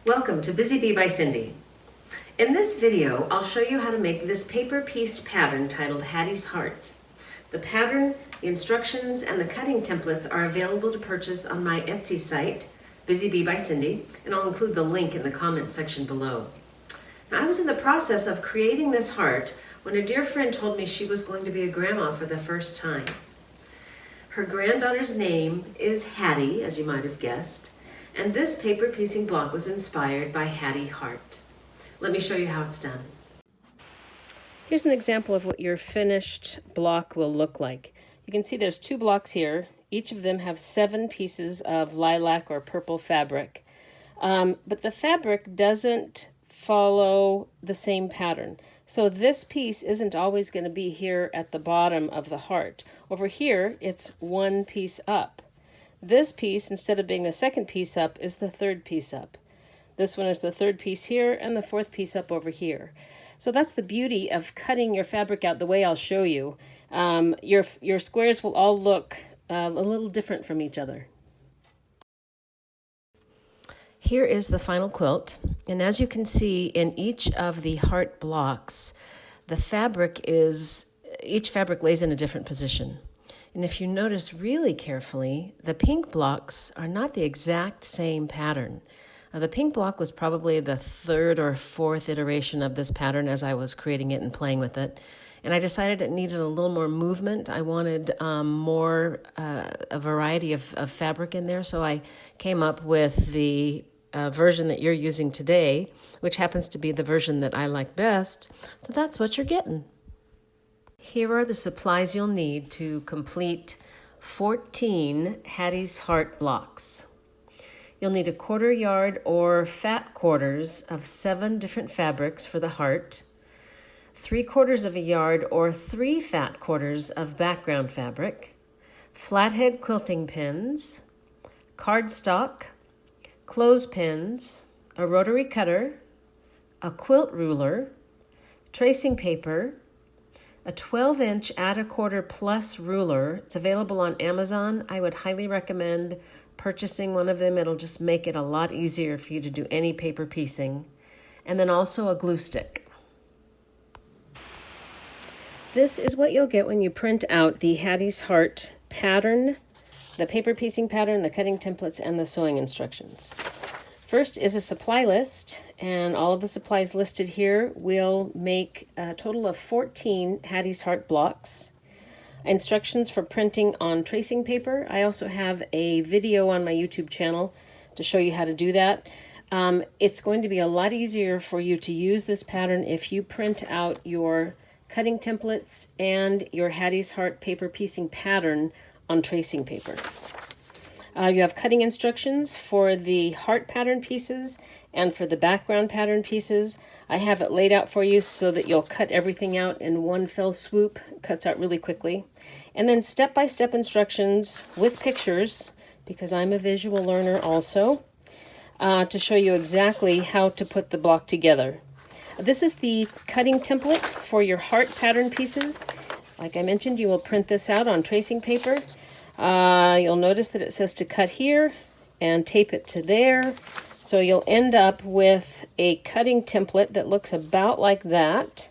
Welcome to Busy Bee by Cindy. In this video, I'll show you how to make this paper piece pattern titled Hattie's Heart. The pattern, the instructions, and the cutting templates are available to purchase on my Etsy site, Busy Bee by Cindy, and I'll include the link in the comment section below. Now, I was in the process of creating this heart when a dear friend told me she was going to be a grandma for the first time. Her granddaughter's name is Hattie, as you might have guessed, and this paper piecing block was inspired by Hattie Hart. Let me show you how it's done. Here's an example of what your finished block will look like. You can see there's 2 blocks here. Each of them have 7 pieces of lilac or purple fabric. But the fabric doesn't follow the same pattern. So this piece isn't always going to be here at the bottom of the heart. Over here, it's 1 piece up. This piece, instead of being the 2nd piece up, is the 3rd piece up. This one is the 3rd piece here and the 4th piece up over here. So that's the beauty of cutting your fabric out the way I'll show you. Your squares will all look a little different from each other. Here is the final quilt, and as you can see in each of the heart blocks, each fabric lays in a different position. And if you notice really carefully, the pink blocks are not the exact same pattern. The pink block was probably the 3rd or 4th iteration of this pattern as I was creating it and playing with it. And I decided it needed a little more movement. I wanted a variety of fabric in there, so I came up with the version that you're using today, which happens to be the version that I like best. So that's what you're getting. Here are the supplies you'll need to complete 14 Hattie's Heart blocks. You'll need a 1/4 yard or fat quarters of 7 different fabrics for the heart, 3/4 of a yard or 3 fat quarters of background fabric, flathead quilting pins, cardstock, clothespins, a rotary cutter, a quilt ruler, tracing paper, a 12-inch at a quarter plus ruler. It's available on Amazon. I would highly recommend purchasing one of them. It'll just make it a lot easier for you to do any paper piecing. And then also a glue stick. This is what you'll get when you print out the Hattie's Heart pattern, the paper piecing pattern, the cutting templates, and the sewing instructions. First is a supply list, and all of the supplies listed here will make a total of 14 Hattie's Heart blocks. Instructions for printing on tracing paper. I also have a video on my YouTube channel to show you how to do that. It's going to be a lot easier for you to use this pattern if you print out your cutting templates and your Hattie's Heart paper piecing pattern on tracing paper. You have cutting instructions for the heart pattern pieces and for the background pattern pieces. I have it laid out for you so that you'll cut everything out in one fell swoop. It cuts out really quickly. And then step-by-step instructions with pictures, because I'm a visual learner also, to show you exactly how to put the block together. This is the cutting template for your heart pattern pieces. Like I mentioned, you will print this out on tracing paper. You'll notice that it says to cut here and tape it to there. So you'll end up with a cutting template that looks about like that.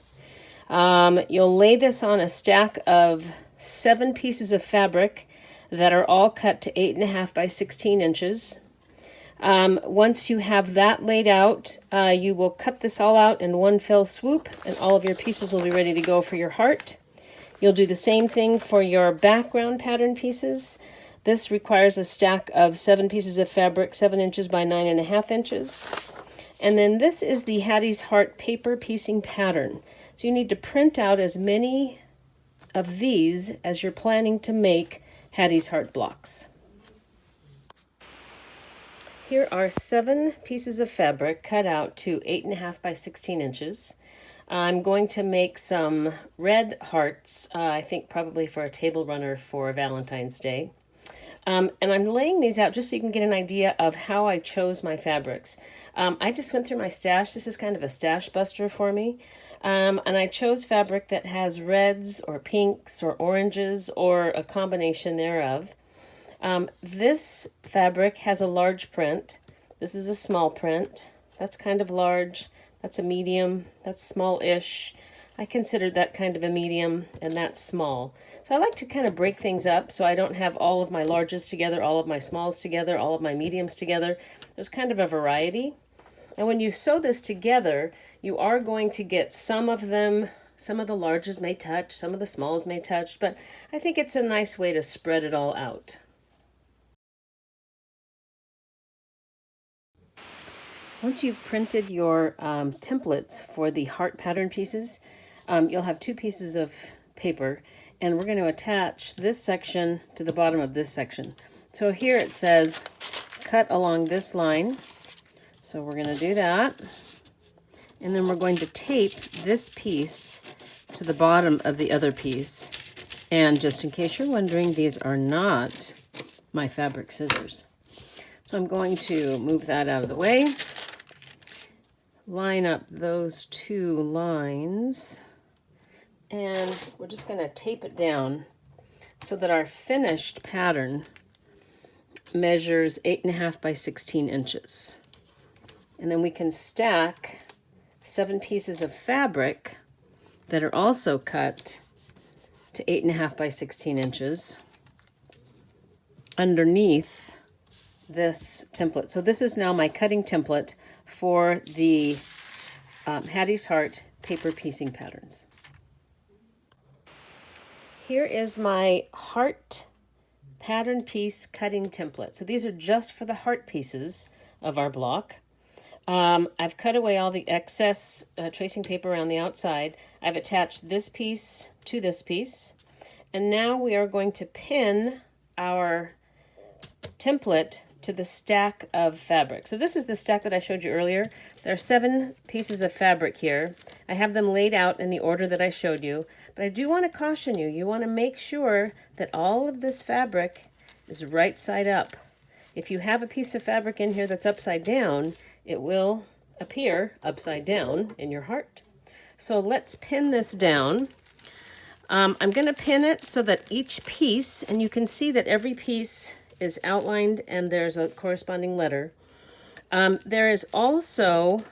You'll lay this on a stack of 7 pieces of fabric that are all cut to 8.5 by 16 inches. Once you have that laid out, you will cut this all out in one fell swoop, and all of your pieces will be ready to go for your heart. You'll do the same thing for your background pattern pieces. This requires a stack of 7 pieces of fabric, 7 inches by 9.5 inches. And then this is the Hattie's Heart paper piecing pattern. So you need to print out as many of these as you're planning to make Hattie's Heart blocks. Here are 7 pieces of fabric cut out to 8.5 by 16 inches. I'm going to make some red hearts, I think probably for a table runner for Valentine's Day. And I'm laying these out just so you can get an idea of how I chose my fabrics. I just went through my stash. This is kind of a stash buster for me. And I chose fabric that has reds or pinks or oranges or a combination thereof. This fabric has a large print. This is a small print. That's kind of large. That's a medium. That's small-ish. I considered that kind of a medium, and that's small. So I like to kind of break things up so I don't have all of my larges together, all of my smalls together, all of my mediums together. There's kind of a variety. And when you sew this together, you are going to get some of them, some of the larges may touch, some of the smalls may touch, but I think it's a nice way to spread it all out. Once you've printed your templates for the heart pattern pieces, you'll have two pieces of paper, and we're going to attach this section to the bottom of this section. So here it says, cut along this line. So we're going to do that. And then we're going to tape this piece to the bottom of the other piece. And just in case you're wondering, these are not my fabric scissors. So I'm going to move that out of the way. Line up those two lines. And we're just going to tape it down so that our finished pattern measures 8.5 by 16 inches. And then we can stack 7 pieces of fabric that are also cut to 8.5 by 16 inches underneath this template. So this is now my cutting template for the Hattie's Heart paper piecing patterns. Here is my heart pattern piece cutting template. So these are just for the heart pieces of our block. I've cut away all the excess tracing paper around the outside. I've attached this piece to this piece. And now we are going to pin our template to the stack of fabric. So this is the stack that I showed you earlier. There are 7 pieces of fabric here. I have them laid out in the order that I showed you, but I do want to caution you. You want to make sure that all of this fabric is right side up. If you have a piece of fabric in here that's upside down, it will appear upside down in your heart. So let's pin this down. I'm going to pin it so that each piece, and you can see that every piece is outlined and there's a corresponding letter. There is also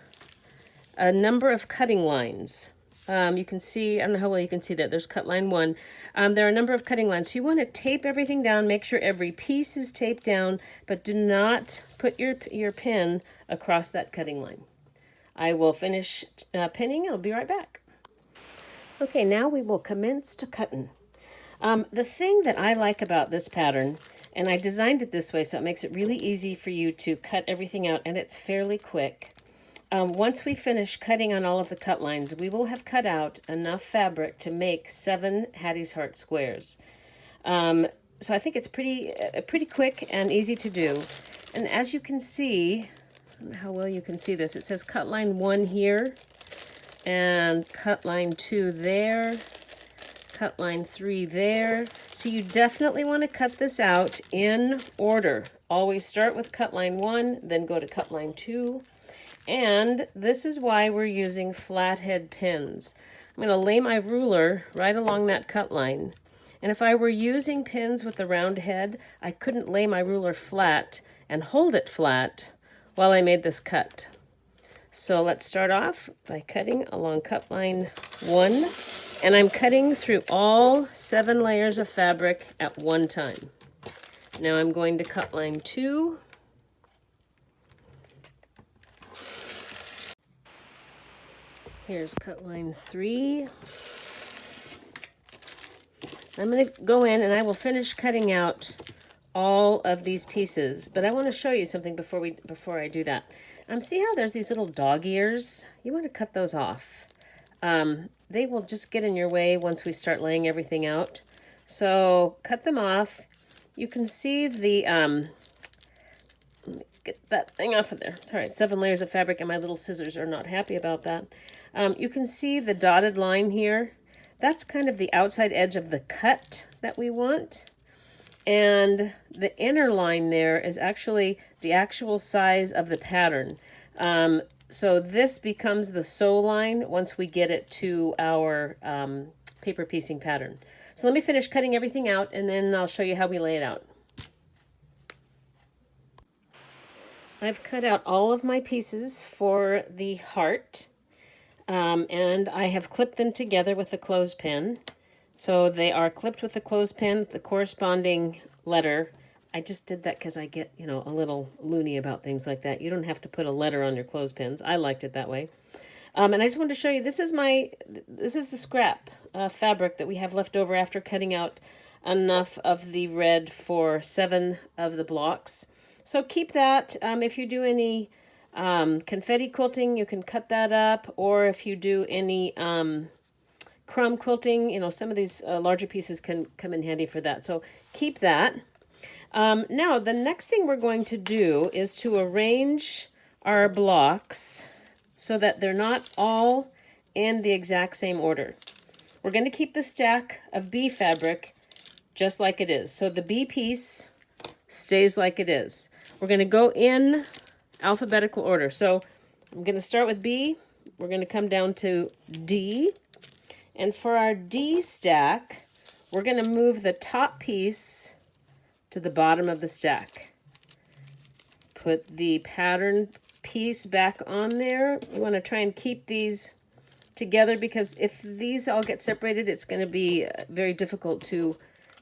a number of cutting lines. You can see, I don't know how well you can see that, there's cut line 1. There are a number of cutting lines. So you want to tape everything down, make sure every piece is taped down, but do not put your pin across that cutting line. I will finish pinning and I'll be right back. Okay, now we will commence to cutting. The thing that I like about this pattern, and I designed it this way so it makes it really easy for you to cut everything out, and it's fairly quick. Once we finish cutting on all of the cut lines, we will have cut out enough fabric to make 7 Hattie's Heart squares. So I think it's pretty quick and easy to do. And as you can see, I don't know how well you can see this, it says cut line 1 here, and cut line 2 there, cut line 3 there. So you definitely want to cut this out in order. Always start with cut line 1, then go to cut line 2. And this is why we're using flathead pins. I'm going to lay my ruler right along that cut line. And if I were using pins with a round head, I couldn't lay my ruler flat and hold it flat while I made this cut. So let's start off by cutting along cut line 1. And I'm cutting through all 7 layers of fabric at one time. Now I'm going to cut line 2. Here's cut line 3. I'm going to go in and I will finish cutting out all of these pieces, but I want to show you something before I do that. See how there's these little dog ears? You want to cut those off. They will just get in your way once we start laying everything out. So cut them off. You can see the, let me get that thing off of there. Sorry, 7 layers of fabric and my little scissors are not happy about that. You can see the dotted line here. That's kind of the outside edge of the cut that we want. And the inner line there is actually the actual size of the pattern. So this becomes the sew line once we get it to our paper piecing pattern. So let me finish cutting everything out and then I'll show you how we lay it out. I've cut out all of my pieces for the heart, and I have clipped them together with a clothespin. So they are clipped with a clothespin, the corresponding letter. I just did that because I get, a little loony about things like that. You don't have to put a letter on your clothespins. I liked it that way. And I just wanted to show you, this is the scrap fabric that we have left over after cutting out enough of the red for 7 of the blocks. So keep that. If you do any confetti quilting, you can cut that up. Or if you do any crumb quilting, some of these larger pieces can come in handy for that. So keep that. Now, the next thing we're going to do is to arrange our blocks so that they're not all in the exact same order. We're going to keep the stack of B fabric just like it is. So the B piece stays like it is. We're going to go in alphabetical order. So I'm going to start with B. We're going to come down to D. And for our D stack, we're going to move the top piece to the bottom of the stack. Put the pattern piece back on there. We want to try and keep these together because if these all get separated, it's going to be very difficult to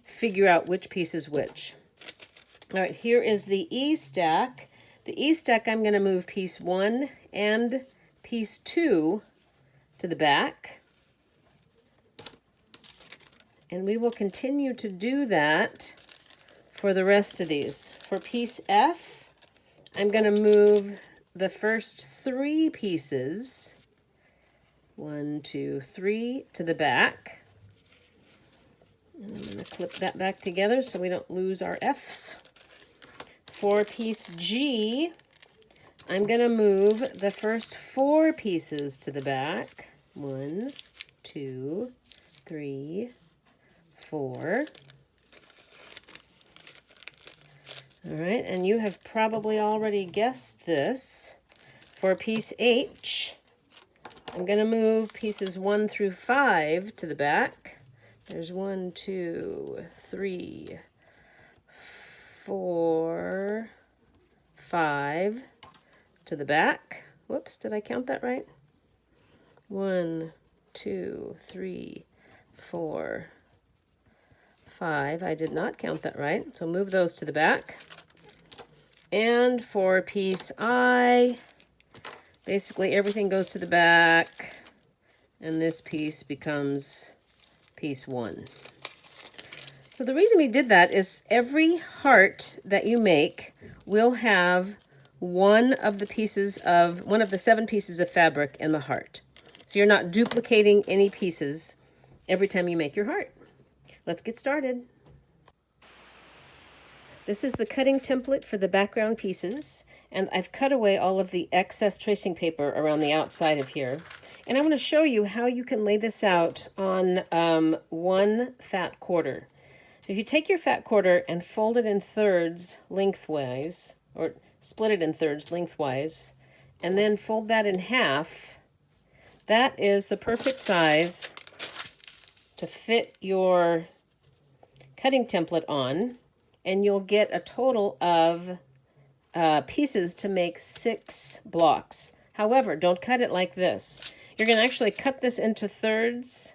figure out which piece is which. All right, here is the E stack. The E stack, I'm going to move piece 1 and piece 2 to the back. And we will continue to do that for the rest of these. For piece F, I'm going to move the first 3 pieces, 1, 2, 3, to the back. And I'm going to clip that back together so we don't lose our F's. For piece G, I'm going to move the first 4 pieces to the back. 1, 2, 3, 4. All right, and you have probably already guessed this. For piece H, I'm going to move pieces 1 through 5 to the back. There's 1, 2, 3, 4, 5 to the back. Whoops, did I count that right? 1, 2, 3, 4, 5. I did not count that right, so move those to the back. And for piece I, basically everything goes to the back, and this piece becomes piece 1. So the reason we did that is every heart that you make will have one of the 7 pieces of fabric in the heart. So you're not duplicating any pieces every time you make your heart. Let's get started. This is the cutting template for the background pieces, and I've cut away all of the excess tracing paper around the outside of here. And I want to show you how you can lay this out on 1 fat quarter. So if you take your fat quarter and fold it in thirds lengthwise, or split it in thirds lengthwise, and then fold that in half, that is the perfect size to fit your cutting template on, and you'll get a total of pieces to make 6 blocks. However, don't cut it like this. You're going to actually cut this into thirds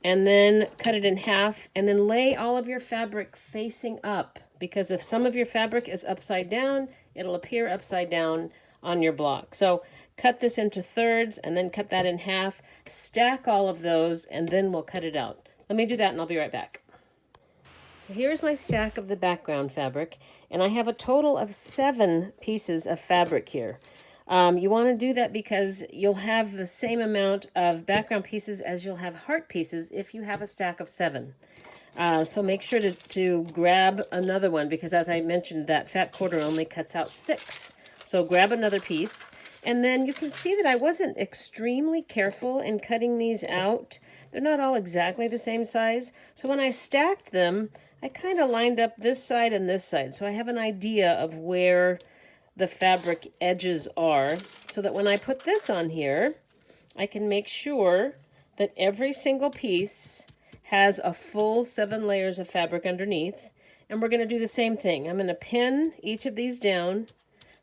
and then cut it in half and then lay all of your fabric facing up, because if some of your fabric is upside down, it'll appear upside down on your block. So cut this into thirds and then cut that in half, stack all of those, and then we'll cut it out. Let me do that and I'll be right back. So here's my stack of the background fabric, and I have a total of 7 pieces of fabric here. You want to do that because you'll have the same amount of background pieces as you'll have heart pieces if you have a stack of 7. So make sure to grab another one, because as I mentioned, that fat quarter only cuts out 6. So grab another piece, and then you can see that I wasn't extremely careful in cutting these out. They're not all exactly the same size. So when I stacked them, I kind of lined up this side and this side. So I have an idea of where the fabric edges are, so that when I put this on here, I can make sure that every single piece has a full 7 layers of fabric underneath. And we're going to do the same thing. I'm going to pin each of these down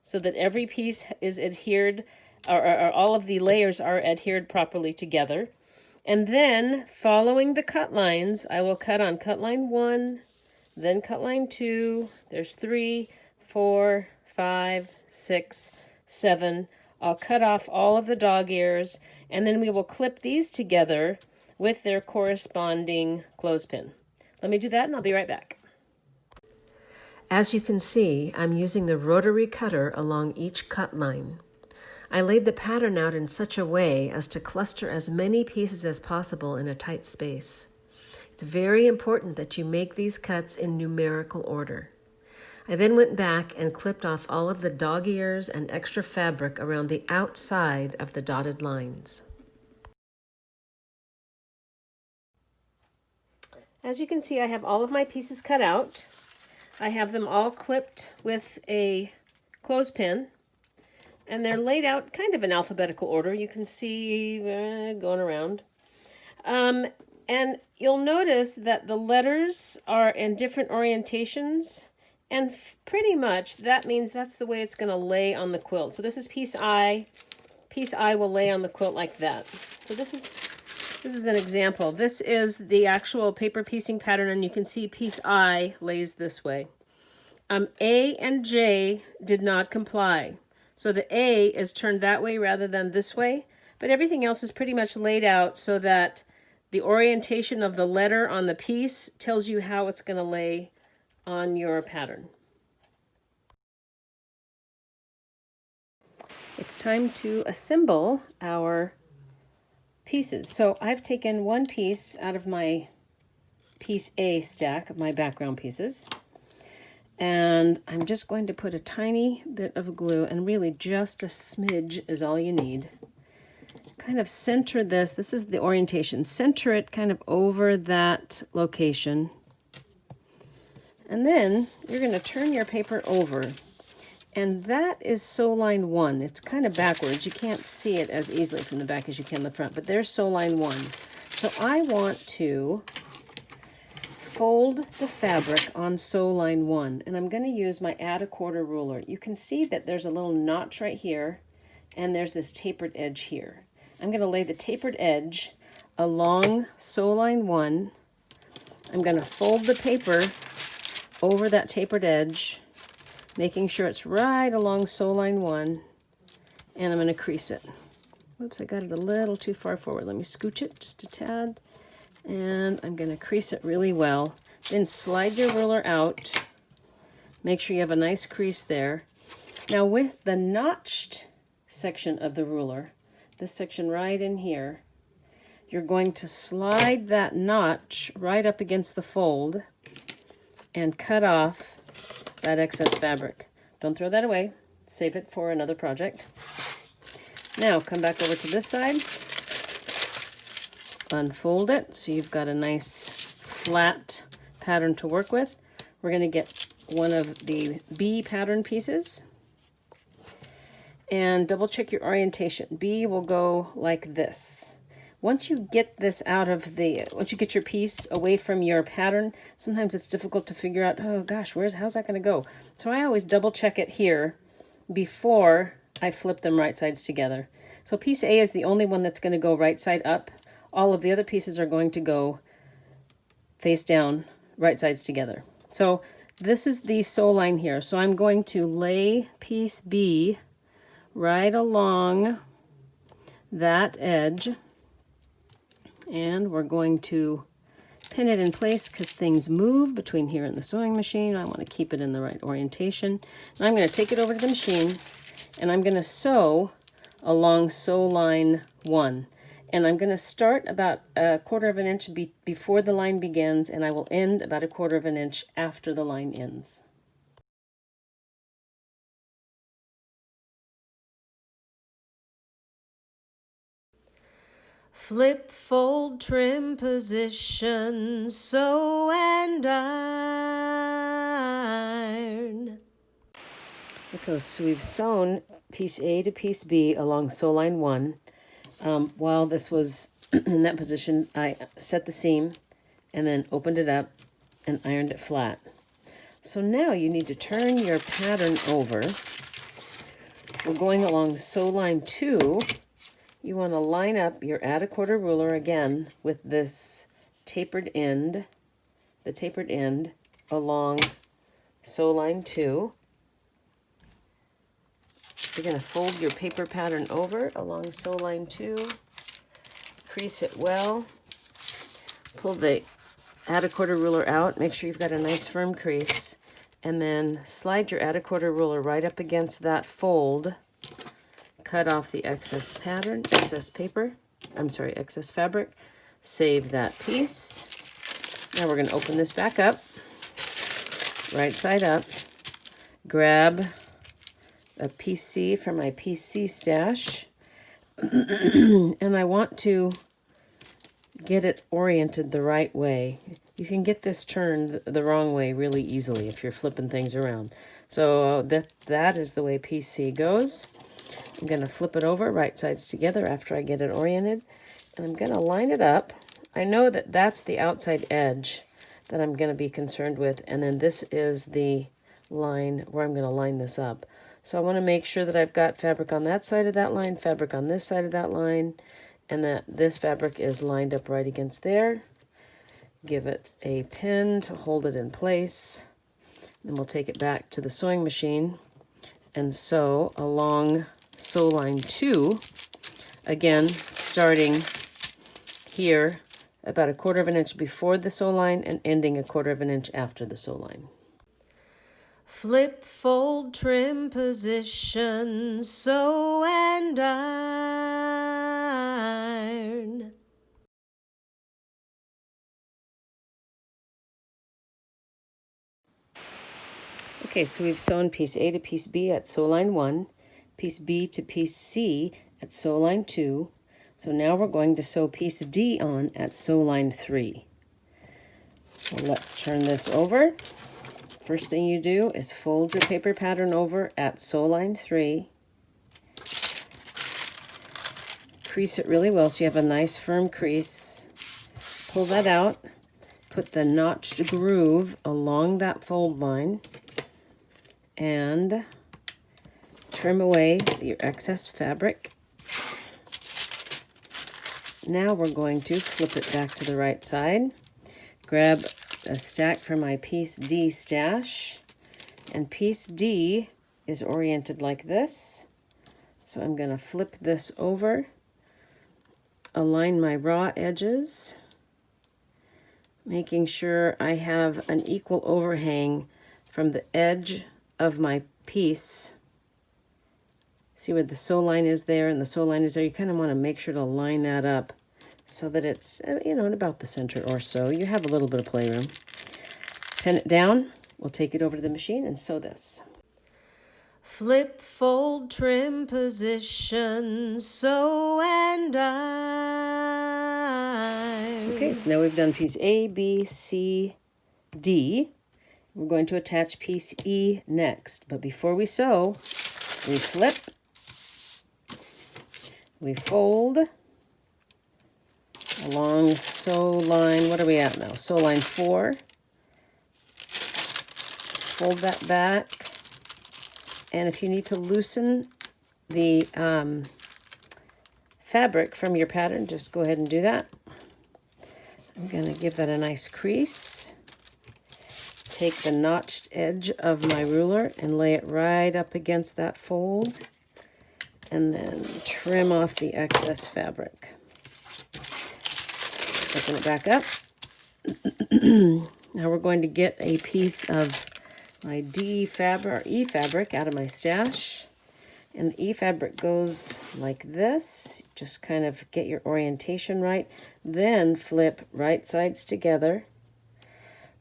so that every piece is adhered, or all of the layers are adhered properly together. And then, following the cut lines, I will cut on cut line 1, then cut line 2, there's 3, 4, 5, 6, 7. I'll cut off all of the dog ears, and then we will clip these together with their corresponding clothespin. Let me do that and I'll be right back. As you can see, I'm using the rotary cutter along each cut line. I laid the pattern out in such a way as to cluster as many pieces as possible in a tight space. It's very important that you make these cuts in numerical order. I then went back and clipped off all of the dog ears and extra fabric around the outside of the dotted lines. As you can see, I have all of my pieces cut out. I have them all clipped with a clothespin, and they're laid out kind of in alphabetical order. You can see going around. And you'll notice that the letters are in different orientations, and pretty much that means that's the way it's going to lay on the quilt. So this is piece I. Piece I will lay on the quilt like that. So this is an example. This is the actual paper piecing pattern, and you can see piece I lays this way. A and J did not comply. So the A is turned that way rather than this way, but everything else is pretty much laid out so that the orientation of the letter on the piece tells you how it's going to lay on your pattern. It's time to assemble our pieces. So I've taken one piece out of my piece A stack of my background pieces, and I'm just going to put a tiny bit of glue, and really just a smidge is all you need. Kind of center this. This is the orientation. Center it kind of over that location. And then you're going to turn your paper over. And that is sew line 1. It's kind of backwards. You can't see it as easily from the back as you can the front, but there's sew line 1. So I want to fold the fabric on sew line 1, and I'm going to use my add a quarter ruler. You can see that there's a little notch right here, and there's this tapered edge here. I'm going to lay the tapered edge along sew line 1. I'm going to fold the paper over that tapered edge, making sure it's right along sew line 1, and I'm going to crease it. Whoops, I got it a little too far forward. Let me scooch it just a tad, and I'm going to crease it really well. Then slide your ruler out. Make sure you have a nice crease there. Now with the notched section of the ruler, this section right in here, you're going to slide that notch right up against the fold and cut off that excess fabric. Don't throw that away. Save it for another project. Now come back over to this side. Unfold it so you've got a nice flat pattern to work with. We're going to get one of the B pattern pieces. And double check your orientation. B will go like this. Once you get this out of the, once you get your piece away from your pattern, sometimes it's difficult to figure out, oh gosh, how's that going to go? So I always double check it here before I flip them right sides together. So piece A is the only one that's going to go right side up. All of the other pieces are going to go face down, right sides together. So this is the sew line here. So I'm going to lay piece B right along that edge, and we're going to pin it in place because things move between here and the sewing machine. I want to keep it in the right orientation. And I'm going to take it over to the machine, and I'm going to sew along sew line 1. And I'm going to start about 1/4 of an inch before the line begins, and I will end about 1/4 of an inch after the line ends. Flip, fold, trim, position, sew and iron. Okay, so we've sewn piece A to piece B along sew line 1. While this was in that position, I set the seam and then opened it up and ironed it flat. So now you need to turn your pattern over we're going along sew line 2. You want to line up your add a quarter ruler again with this tapered end, the tapered end along sew line 2. You're going to fold your paper pattern over along sew line 2, crease it well, pull the add a quarter ruler out, make sure you've got a nice firm crease, and then slide your add a quarter ruler right up against that fold. Cut off the excess pattern, excess fabric, save that piece. Now we're going to open this back up, right side up, grab a piece C from my piece C stash, and I want to get it oriented the right way. You can get this turned the wrong way really easily if you're flipping things around. So that is the way piece C goes. I'm going to flip it over, right sides together after I get it oriented, and I'm going to line it up. I know that that's the outside edge that I'm going to be concerned with, and then this is the line where I'm going to line this up. So I want to make sure that I've got fabric on that side of that line, fabric on this side of that line, and that this fabric is lined up right against there. Give it a pin to hold it in place. Then we'll take it back to the sewing machine and sew along sew line 2, again starting here about 1/4 of an inch before the sew line and ending 1/4 of an inch after the sew line. Flip, fold, trim, position, sew and iron. Okay, so we've sewn piece A to piece B at sew line 1, piece B to piece C at sew line 2. So now we're going to sew piece D on at sew line 3. So let's turn this over. First thing you do is fold your paper pattern over at sew line 3. Crease it really well so you have a nice firm crease. Pull that out. Put the notched groove along that fold line and trim away your excess fabric. Now we're going to flip it back to the right side. Grab a stack from my piece D stash, and piece D is oriented like this. So I'm going to flip this over, align my raw edges, making sure I have an equal overhang from the edge of my piece. See where the sew line is there and the sew line is there? You kind of want to make sure to line that up so that it's, in about the center or so. You have a little bit of playroom. Pin it down. We'll take it over to the machine and sew this. Flip, fold, trim, position, sew and iron. Okay, so now we've done piece A, B, C, D. We're going to attach piece E next. But before we sew, we flip, we fold along sew line, what are we at now? Sew line 4. Fold that back. And if you need to loosen the fabric from your pattern, just go ahead and do that. I'm going to give that a nice crease. Take the notched edge of my ruler and lay it right up against that fold. And then trim off the excess fabric. Open it back up. Now we're going to get a piece of my D fabric or E fabric out of my stash. And the E fabric goes like this. Just kind of get your orientation right. Then flip right sides together,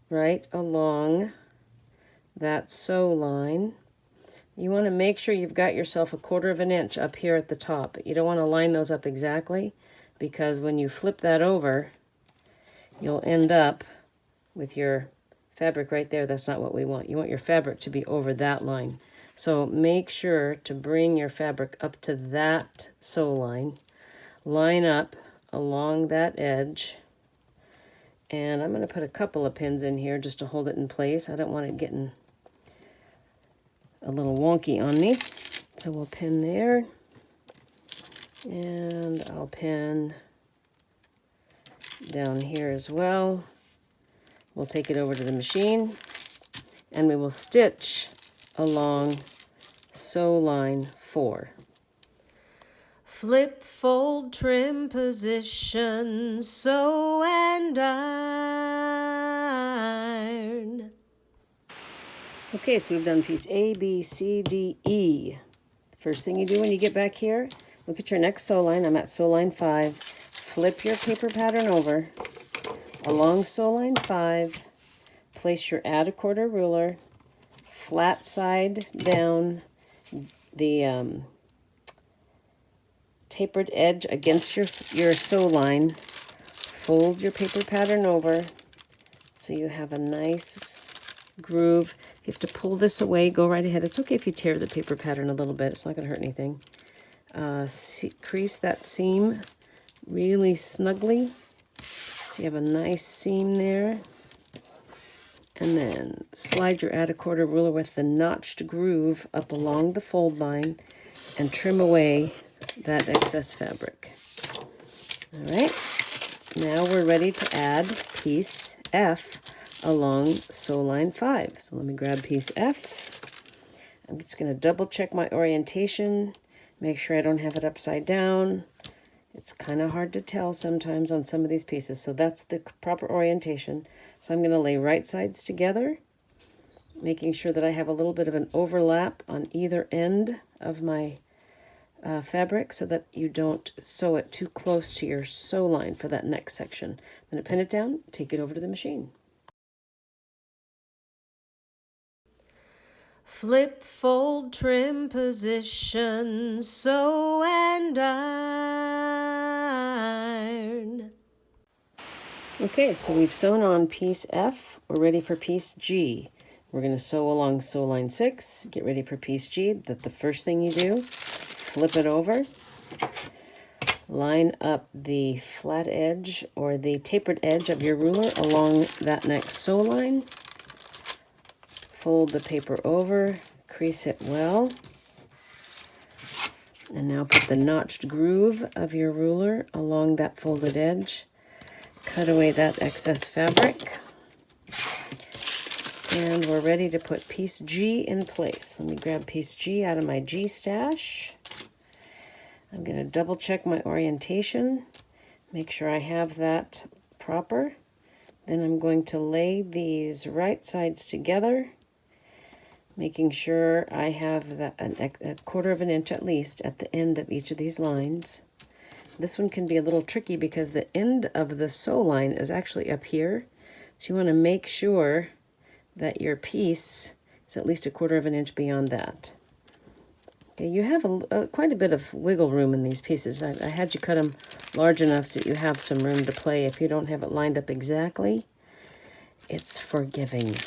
right along that sew line. You want to make sure you've got yourself 1/4 of an inch up here at the top. You don't want to line those up exactly, because when you flip that over, you'll end up with your fabric right there. That's not what we want. You want your fabric to be over that line. So make sure to bring your fabric up to that sew line. Line up along that edge. And I'm going to put a couple of pins in here just to hold it in place. I don't want it getting a little wonky on me. So we'll pin there, and I'll pin down here as well. We'll take it over to the machine, and we will stitch along sew line 4. Flip, fold, trim, position, sew and iron. Okay, so we've done piece A, B, C, D, E. First thing you do when you get back here, look at your next sew line. I'm at sew line 5. Flip your paper pattern over. Along sew line 5, place your add a quarter ruler, flat side down, the tapered edge against your sew line. Fold your paper pattern over so you have a nice groove. You have to pull this away, go right ahead. It's okay if you tear the paper pattern a little bit. It's not going to hurt anything. Crease that seam really snugly so you have a nice seam there. And then slide your add a quarter ruler with the notched groove up along the fold line and trim away that excess fabric. All right, now we're ready to add piece F along sew line 5. So let me grab piece F. I'm just going to double check my orientation, make sure I don't have it upside down. It's kind of hard to tell sometimes on some of these pieces, so that's the proper orientation. So I'm going to lay right sides together, making sure that I have a little bit of an overlap on either end of my fabric so that you don't sew it too close to your sew line for that next section. I'm going to pin it down, take it over to the machine. Flip, fold, trim, position, sew and iron. Okay, so we've sewn on piece F. We're ready for piece G. We're going to sew along sew line 6. Get ready for piece G. That's the first thing you do. Flip it over. Line up the flat edge or the tapered edge of your ruler along that next sew line. Fold the paper over, crease it well. And now put the notched groove of your ruler along that folded edge. Cut away that excess fabric. And we're ready to put piece G in place. Let me grab piece G out of my G stash. I'm going to double check my orientation, make sure I have that proper. Then I'm going to lay these right sides together, making sure I have a 1/4 of an inch at least at the end of each of these lines. This one can be a little tricky because the end of the sew line is actually up here. So you want to make sure that your piece is at least a 1/4 of an inch beyond that. Okay, you have quite a bit of wiggle room in these pieces. I had you cut them large enough so that you have some room to play. If you don't have it lined up exactly, it's forgiving.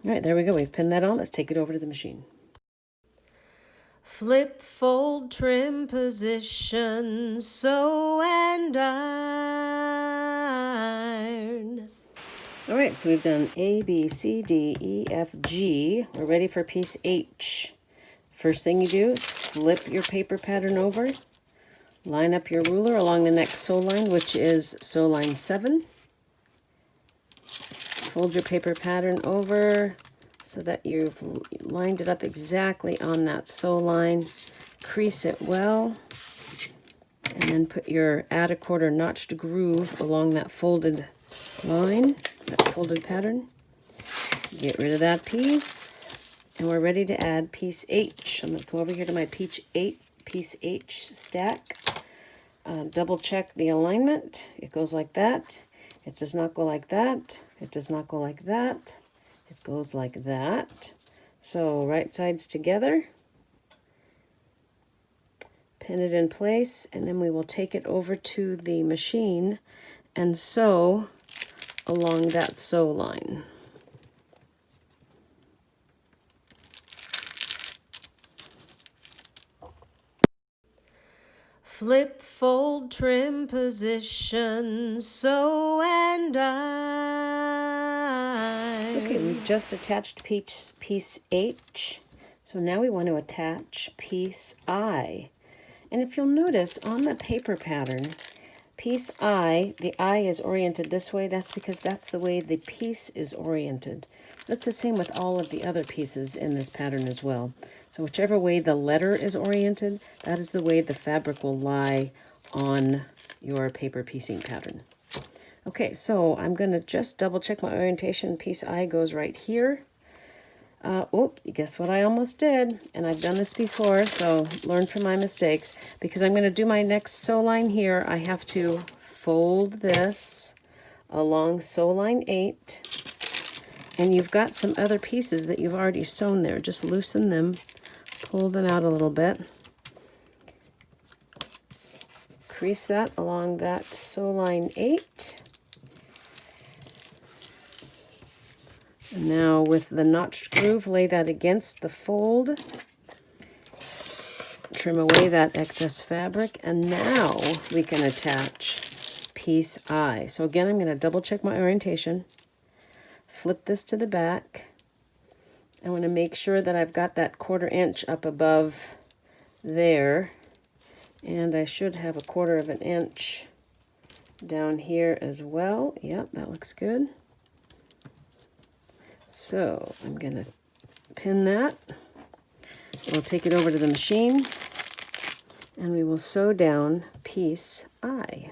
All right, there we go. We've pinned that on. Let's take it over to the machine. Flip, fold, trim, position, sew and iron. All right, so we've done A, B, C, D, E, F, G. We're ready for piece H. First thing you do is flip your paper pattern over. Line up your ruler along the next sew line, which is sew line 7. Fold your paper pattern over so that you've lined it up exactly on that sew line. Crease it well, and then put your add a 1/4 notched groove along that folded line, that folded pattern. Get rid of that piece, and we're ready to add piece H. I'm going to come over here to my piece H stack. Double check the alignment. It goes like that. It does not go like that. It does not go like that. It goes like that. So right sides together. Pin it in place, and then we will take it over to the machine and sew along that sew line. Flip, fold, trim, position, sew and iron. Okay, we've just attached piece H. So now we want to attach piece I. And if you'll notice on the paper pattern, piece I, the I is oriented this way. That's because that's the way the piece is oriented. That's the same with all of the other pieces in this pattern as well. So whichever way the letter is oriented, that is the way the fabric will lie on your paper piecing pattern. Okay, so I'm going to just double check my orientation. Piece I goes right here. Guess what I almost did? And I've done this before, so learn from my mistakes. Because I'm going to do my next sew line here, I have to fold this along sew line 8. And you've got some other pieces that you've already sewn there. Just loosen them, pull them out a little bit. Crease that along that sew line 8. And now with the notched groove, lay that against the fold. Trim away that excess fabric, and now we can attach piece I. So again, I'm going to double check my orientation. Flip this to the back. I want to make sure that I've got that 1/4 inch up above there. And I should have a 1/4 inch down here as well. Yep, that looks good. So I'm going to pin that. We'll take it over to the machine and we will sew down piece I.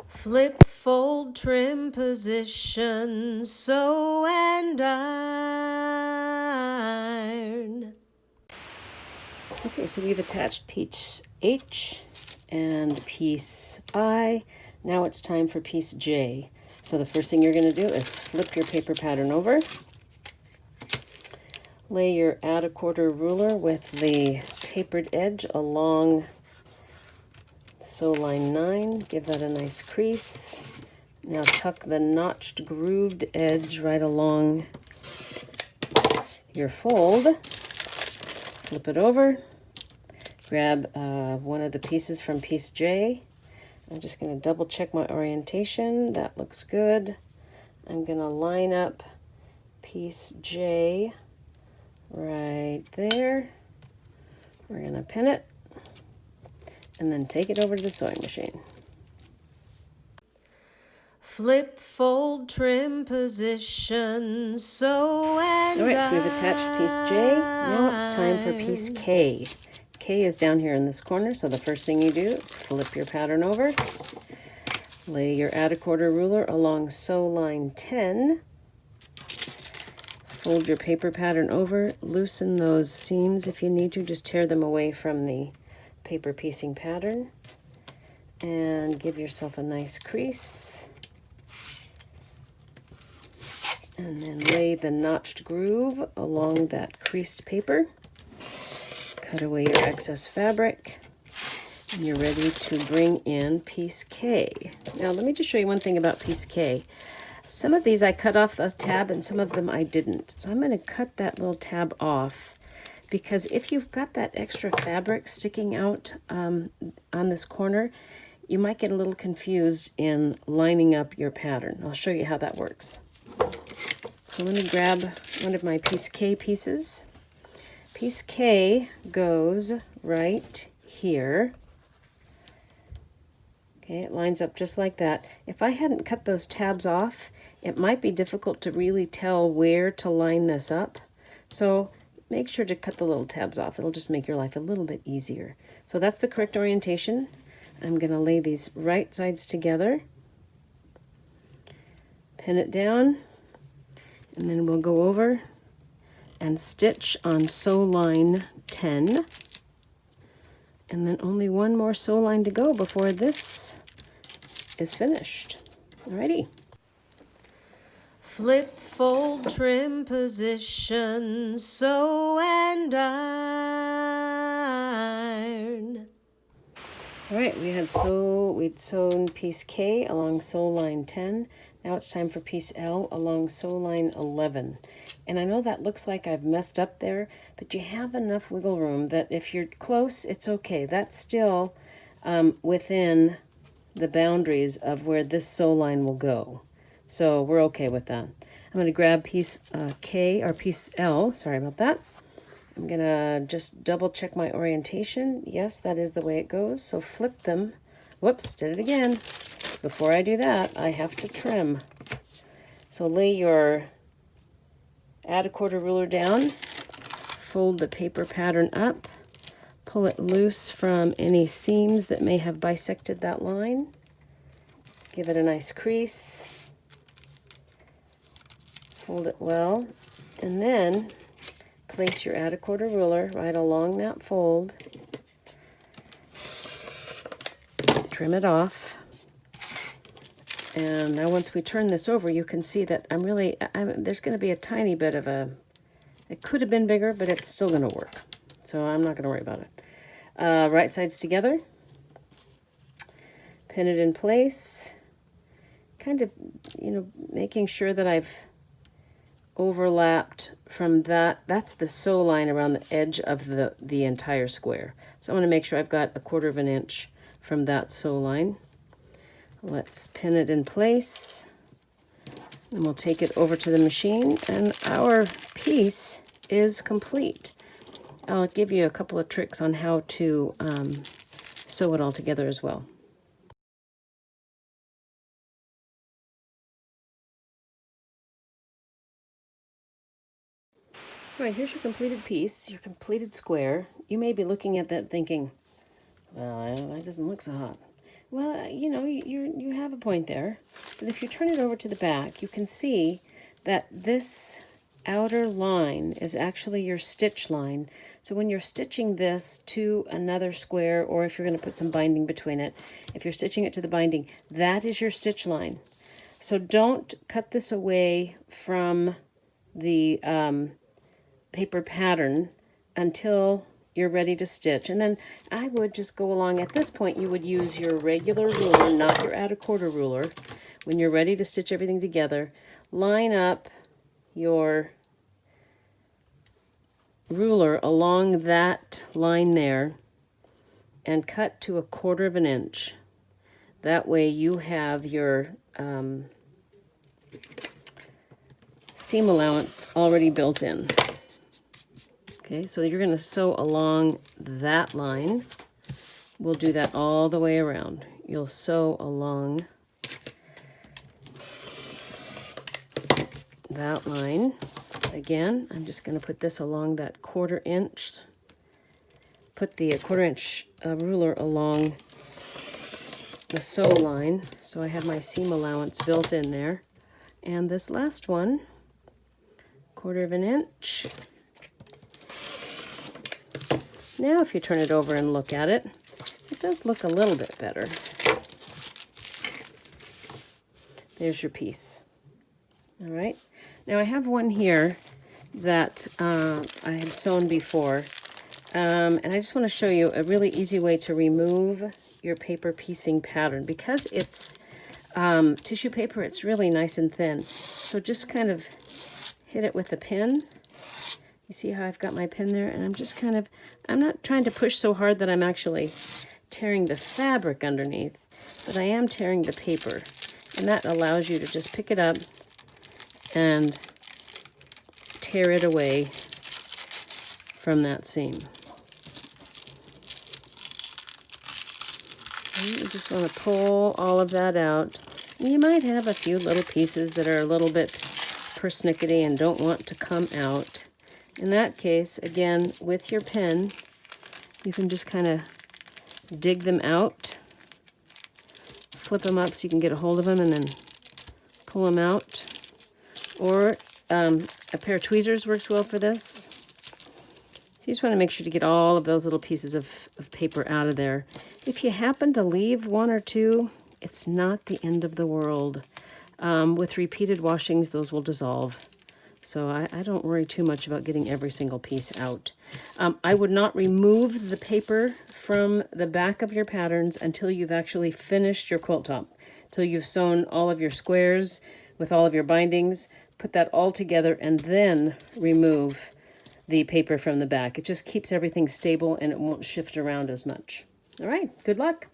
Flip, fold, trim, position, sew and iron. Okay, so we've attached piece H and piece I. Now it's time for piece J. So the first thing you're going to do is flip your paper pattern over. Lay your add a 1/4 ruler with the tapered edge along sew line 9. Give that a nice crease. Now tuck the notched grooved edge right along your fold. Flip it over. Grab one of the pieces from piece J. I'm just going to double check my orientation. That looks good. I'm going to line up piece J right there. We're going to pin it and then take it over to the sewing machine. Flip, fold, trim, position, sew and All right, so we've attached piece J. Now it's time for piece K. K is down here in this corner, so the first thing you do is flip your pattern over. Lay your add a 1/4 ruler along sew line 10. Fold your paper pattern over. Loosen those seams if you need to. Just tear them away from the paper piecing pattern. And give yourself a nice crease. And then lay the notched groove along that creased paper. Cut away your excess fabric. And you're ready to bring in piece K. Now let me just show you one thing about piece K. Some of these I cut off the tab and some of them I didn't. So I'm going to cut that little tab off because if you've got that extra fabric sticking out on this corner, you might get a little confused in lining up your pattern. I'll show you how that works. So let me grab one of my piece K pieces. Piece K goes right here. Okay, it lines up just like that. If I hadn't cut those tabs off, it might be difficult to really tell where to line this up. So make sure to cut the little tabs off. It'll just make your life a little bit easier. So that's the correct orientation. I'm going to lay these right sides together. Pin it down. And then we'll go over and stitch on sew line 10. And then only one more sew line to go before this is finished. Alrighty. Flip, fold, trim, position, sew and iron. Alright, we'd sewn piece K along sew line 10. Now it's time for piece L along sew line 11. And I know that looks like I've messed up there, but you have enough wiggle room that if you're close, it's okay. That's still within the boundaries of where this sew line will go. So we're okay with that. I'm going to grab piece K, or piece L, sorry about that. I'm going to just double check my orientation. Yes, that is the way it goes. So flip them. Whoops, did it again. Before I do that, I have to trim. So lay your add a quarter ruler down, fold the paper pattern up, pull it loose from any seams that may have bisected that line. Give it a nice crease. Fold it well, and then place your add a quarter ruler right along that fold. Trim it off. And now once we turn this over, you can see that there's going to be a tiny bit of it could have been bigger, but it's still going to work. So I'm not going to worry about it. Right sides together. Pin it in place. Kind of, making sure that I've overlapped from that. That's the sew line around the edge of the entire square. So I'm going to make sure I've got a 1/4 of an inch from that sew line. Let's pin it in place, and we'll take it over to the machine, and our piece is complete. I'll give you a couple of tricks on how to sew it all together as well. All right, here's your completed piece, your completed square. You may be looking at that thinking, well, that doesn't look so hot. Well, you have a point there. But if you turn it over to the back, you can see that this outer line is actually your stitch line. So when you're stitching this to another square, or if you're going to put some binding between it, if you're stitching it to the binding, that is your stitch line. So don't cut this away from the paper pattern until you're ready to stitch. And then I would just go along. At this point, you would use your regular ruler, not your add a quarter ruler. When you're ready to stitch everything together, line up your ruler along that line there and cut to a 1/4 of an inch. That way you have your seam allowance already built in. Okay, so you're going to sew along that line. We'll do that all the way around. You'll sew along that line. Again, I'm just going to put this along that 1/4 inch. Put the 1/4 inch ruler along the sew line, so I have my seam allowance built in there. And this last one, 1/4 of an inch. Now if you turn it over and look at it, it does look a little bit better. There's your piece. All right. Now I have one here that I had sewn before, and I just want to show you a really easy way to remove your paper piecing pattern. Because it's tissue paper, it's really nice and thin. So just kind of hit it with a pin. You see how I've got my pin there? And I'm not trying to push so hard that I'm actually tearing the fabric underneath, but I am tearing the paper. And that allows you to just pick it up and tear it away from that seam. And you just want to pull all of that out. And you might have a few little pieces that are a little bit persnickety and don't want to come out. In that case, again, with your pen, you can just kind of dig them out, flip them up so you can get a hold of them, and then pull them out. Or a pair of tweezers works well for this. So you just want to make sure to get all of those little pieces of paper out of there. If you happen to leave one or two, it's not the end of the world. With repeated washings, those will dissolve. So I don't worry too much about getting every single piece out. I would not remove the paper from the back of your patterns until you've actually finished your quilt top. Until you've sewn all of your squares with all of your bindings. Put that all together and then remove the paper from the back. It just keeps everything stable and it won't shift around as much. All right, good luck.